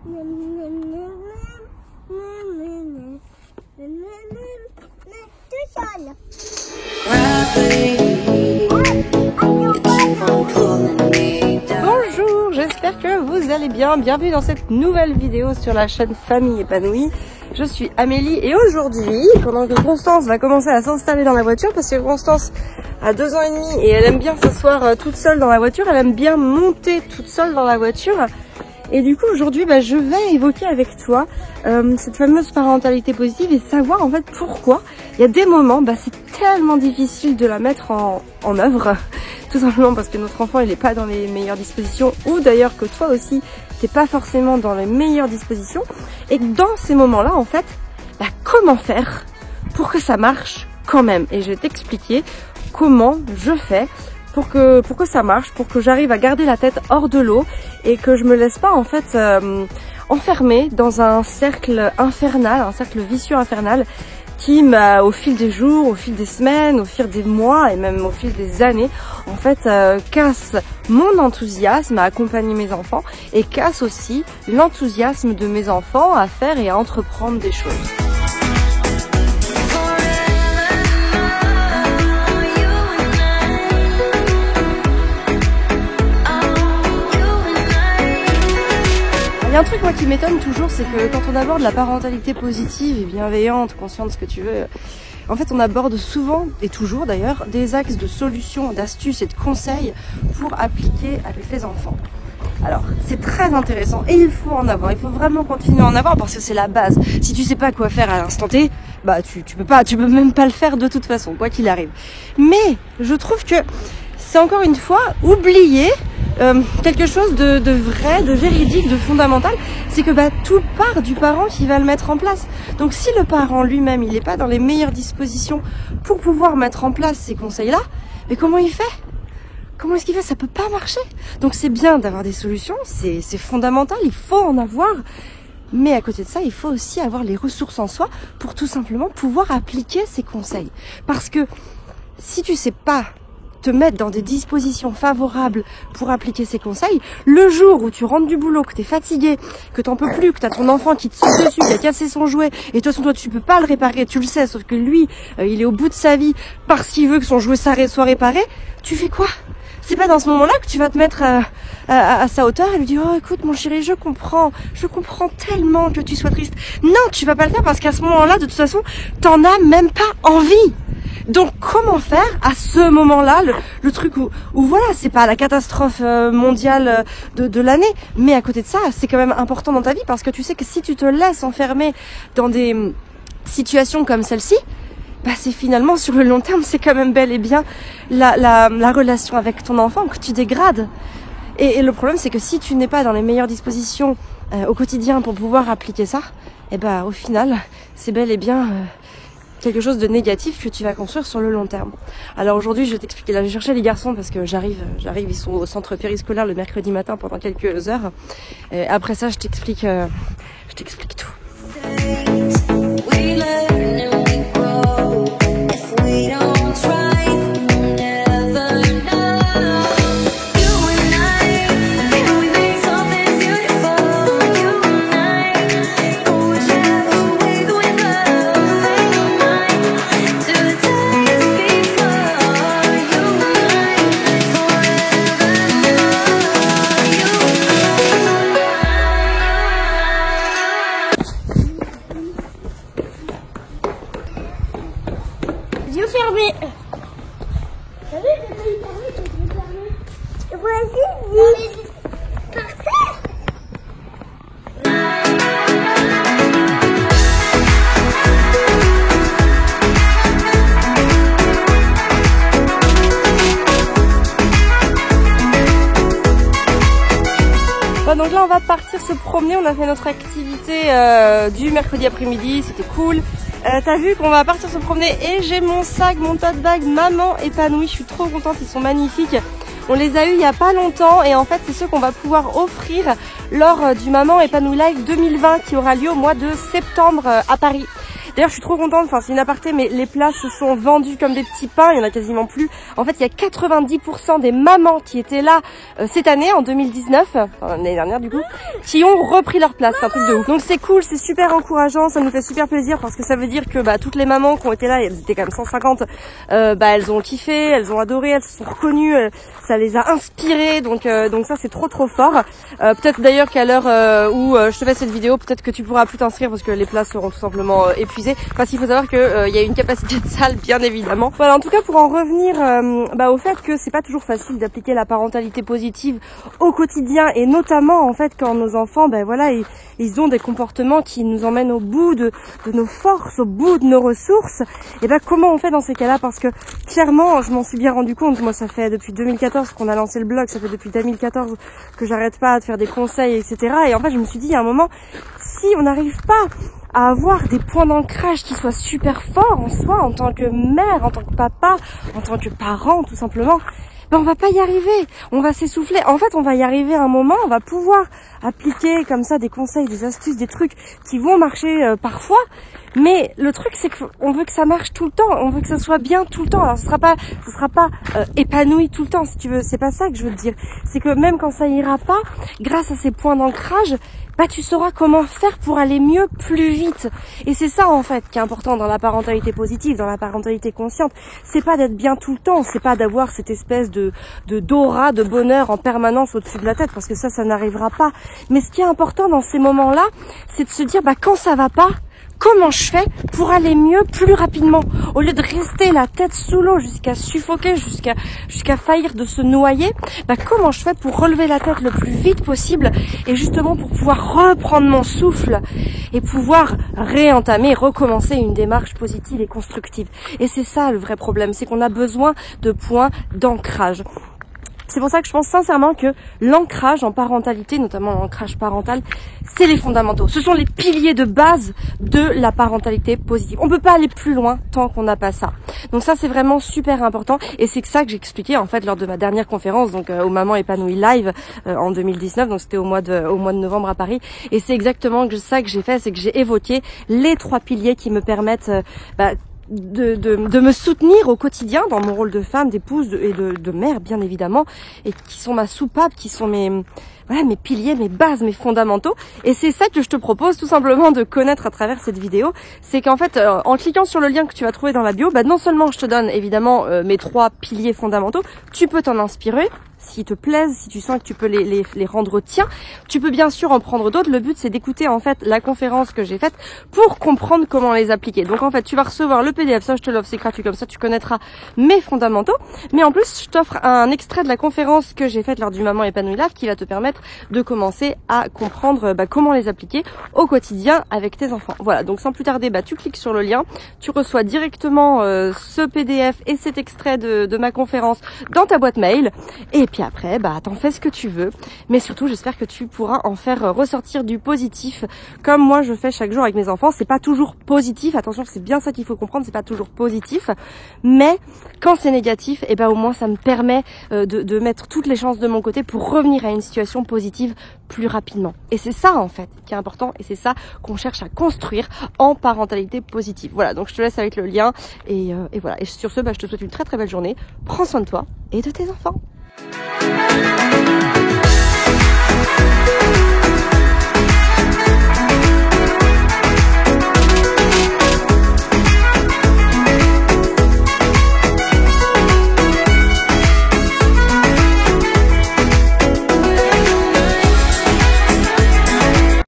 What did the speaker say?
Tout seul. Bonjour, j'espère que vous allez bien. Bienvenue dans cette nouvelle vidéo sur la chaîne Famille Épanouie. Je suis Amélie et aujourd'hui, pendant que Constance va commencer à s'installer dans la voiture, parce que Constance a 2 ans et demi et elle aime bien s'asseoir toute seule dans la voiture, elle aime bien monter toute seule dans la voiture. Et du coup aujourd'hui je vais évoquer avec toi cette fameuse parentalité positive et savoir en fait pourquoi il y a des moments c'est tellement difficile de la mettre en œuvre, tout simplement parce que notre enfant il n'est pas dans les meilleures dispositions, ou d'ailleurs que toi aussi t'es pas forcément dans les meilleures dispositions, et que dans ces moments là en fait comment faire pour que ça marche quand même. Et je vais t'expliquer comment je fais pour que ça marche, pour que j'arrive à garder la tête hors de l'eau et que je me laisse pas en fait enfermer dans un cercle infernal, un cercle vicieux infernal qui au fil des jours, au fil des semaines, au fil des mois et même au fil des années en fait casse mon enthousiasme à accompagner mes enfants et casse aussi l'enthousiasme de mes enfants à faire et à entreprendre des choses. Il y a un truc moi qui m'étonne toujours, c'est que quand on aborde la parentalité positive et bienveillante, consciente, ce que tu veux, en fait on aborde souvent, et toujours d'ailleurs, des axes de solutions, d'astuces et de conseils pour appliquer avec les enfants. Alors c'est très intéressant et il faut en avoir, il faut vraiment continuer à en avoir parce que c'est la base. Si tu sais pas quoi faire à l'instant T, tu peux même pas le faire de toute façon, quoi qu'il arrive. Mais je trouve que c'est encore une fois oublier quelque chose de vrai, de véridique, de fondamental, c'est que tout part du parent qui va le mettre en place. Donc si le parent lui-même il n'est pas dans les meilleures dispositions pour pouvoir mettre en place ces conseils-là, mais comment il fait ? Comment est-ce qu'il fait ? Ça peut pas marcher. Donc c'est bien d'avoir des solutions, c'est fondamental, il faut en avoir. Mais à côté de ça, il faut aussi avoir les ressources en soi pour tout simplement pouvoir appliquer ces conseils. Parce que si tu sais pas te mettre dans des dispositions favorables pour appliquer ces conseils, le jour où tu rentres du boulot, que t'es fatigué, que t'en peux plus, que t'as ton enfant qui te saute dessus, qui a cassé son jouet, et toi tu peux pas le réparer, tu le sais, sauf que lui, il est au bout de sa vie parce qu'il veut que son jouet soit réparé, tu fais quoi ? C'est pas dans ce moment-là que tu vas te mettre à sa hauteur et lui dire « Oh écoute mon chéri, je comprends tellement que tu sois triste. » Non, tu vas pas le faire parce qu'à ce moment-là, de toute façon, t'en as même pas envie. Donc comment faire à ce moment-là, le truc où voilà, c'est pas la catastrophe mondiale de l'année, mais à côté de ça, c'est quand même important dans ta vie parce que tu sais que si tu te laisses enfermer dans des situations comme celle-ci, c'est finalement sur le long terme, c'est quand même bel et bien la relation avec ton enfant que tu dégrades. Et le problème, c'est que si tu n'es pas dans les meilleures dispositions au quotidien pour pouvoir appliquer ça, au final, c'est bel et bien quelque chose de négatif que tu vas construire sur le long terme. Alors aujourd'hui, je vais t'expliquer. Là, j'ai cherché les garçons parce que j'arrive, ils sont au centre périscolaire le mercredi matin pendant quelques heures. Et après ça, je t'explique tout. Yeux fermés. T'as vu, j'ai pas eu fermé, j'ai pas fermé. Vas-y, dis. Par terre. Donc là on va partir se promener, on a fait notre activité du mercredi après-midi, c'était cool. T'as vu qu'on va partir se promener et j'ai mon sac, mon tote bag Maman Épanouie, je suis trop contente, ils sont magnifiques. On les a eu il y a pas longtemps et en fait c'est ceux qu'on va pouvoir offrir lors du Maman Épanouie Live 2020 qui aura lieu au mois de septembre à Paris. D'ailleurs, je suis trop contente, enfin c'est une aparté, mais les places se sont vendues comme des petits pains, il y en a quasiment plus. En fait, il y a 90% des mamans qui étaient là cette année, en 2019, enfin l'année dernière du coup, qui ont repris leur place, c'est un truc de ouf. Donc c'est cool, c'est super encourageant, ça nous fait super plaisir parce que ça veut dire que toutes les mamans qui ont été là, elles étaient quand même 150, elles ont kiffé, elles ont adoré, elles se sont reconnues, ça les a inspirées, donc ça c'est trop fort. Peut-être d'ailleurs qu'à l'heure où je te fais cette vidéo, peut-être que tu pourras plus t'inscrire parce que les places seront tout simplement épuisées. Parce qu'il faut savoir que il y a une capacité de salle, bien évidemment. Voilà, en tout cas pour en revenir au fait que c'est pas toujours facile d'appliquer la parentalité positive au quotidien, et notamment en fait quand nos enfants ils ont des comportements qui nous emmènent au bout de nos forces, au bout de nos ressources. Et comment on fait dans ces cas-là? Parce que clairement je m'en suis bien rendu compte, moi ça fait depuis 2014 qu'on a lancé le blog, ça fait depuis 2014 que j'arrête pas de faire des conseils, etc. Et en fait je me suis dit il y a un moment, si on n'arrive pas à avoir des points d'ancrage qui soient super forts en soi, en tant que mère, en tant que papa, en tant que parent tout simplement, on va pas y arriver, on va s'essouffler. En fait on va y arriver à un moment, on va pouvoir appliquer comme ça des conseils, des astuces, des trucs qui vont marcher parfois, mais le truc c'est qu'on veut que ça marche tout le temps, on veut que ça soit bien tout le temps. Alors ce sera pas épanoui tout le temps si tu veux, c'est pas ça que je veux te dire. C'est que même quand ça ira pas, grâce à ces points d'ancrage, tu sauras comment faire pour aller mieux plus vite. Et c'est ça en fait qui est important dans la parentalité positive, dans la parentalité consciente. C'est pas d'être bien tout le temps, c'est pas d'avoir cette espèce de d'aura, de bonheur en permanence au-dessus de la tête, parce que ça n'arrivera pas. Mais ce qui est important dans ces moments-là, c'est de se dire quand ça va pas, comment je fais pour aller mieux plus rapidement? Au lieu de rester la tête sous l'eau jusqu'à suffoquer, jusqu'à faillir de se noyer, comment je fais pour relever la tête le plus vite possible, et justement pour pouvoir reprendre mon souffle et pouvoir réentamer, recommencer une démarche positive et constructive. Et c'est ça le vrai problème, c'est qu'on a besoin de points d'ancrage. C'est pour ça que je pense sincèrement que l'ancrage en parentalité, notamment l'ancrage parental, c'est les fondamentaux. Ce sont les piliers de base de la parentalité positive. On ne peut pas aller plus loin tant qu'on n'a pas ça. Donc ça, c'est vraiment super important. Et c'est ça que j'ai expliqué en fait lors de ma dernière conférence, donc aux Mamans Épanouies Live en 2019. Donc c'était au mois de novembre à Paris. Et c'est exactement ça que j'ai fait, c'est que j'ai évoqué les 3 piliers qui me permettent de me soutenir au quotidien dans mon rôle de femme, d'épouse et de mère bien évidemment, et qui sont ma soupape, qui sont mes piliers, mes bases, mes fondamentaux. Et c'est ça que je te propose tout simplement de connaître à travers cette vidéo. C'est qu'en fait, en cliquant sur le lien que tu vas trouver dans la bio, non seulement je te donne évidemment mes 3 piliers fondamentaux, tu peux t'en inspirer s'ils te plaisent, si tu sens que tu peux les rendre tiens. Tu peux bien sûr en prendre d'autres. Le but c'est d'écouter en fait la conférence que j'ai faite pour comprendre comment les appliquer. Donc en fait tu vas recevoir le PDF, ça je te l'offre, c'est gratuit, comme ça tu connaîtras mes fondamentaux. Mais en plus je t'offre un extrait de la conférence que j'ai faite lors du Maman Épanouie Live qui va te permettre de commencer à comprendre comment les appliquer au quotidien avec tes enfants. Voilà, donc sans plus tarder, tu cliques sur le lien, tu reçois directement ce PDF et cet extrait de ma conférence dans ta boîte mail. Et puis après, t'en fais ce que tu veux. Mais surtout, j'espère que tu pourras en faire ressortir du positif, comme moi je fais chaque jour avec mes enfants. C'est pas toujours positif, attention, c'est bien ça qu'il faut comprendre, c'est pas toujours positif. Mais quand c'est négatif, au moins ça me permet de mettre toutes les chances de mon côté pour revenir à une situation positive plus rapidement. Et c'est ça en fait qui est important, et c'est ça qu'on cherche à construire en parentalité positive. Voilà, donc je te laisse avec le lien, et voilà. Et sur ce, je te souhaite une très très belle journée. Prends soin de toi et de tes enfants.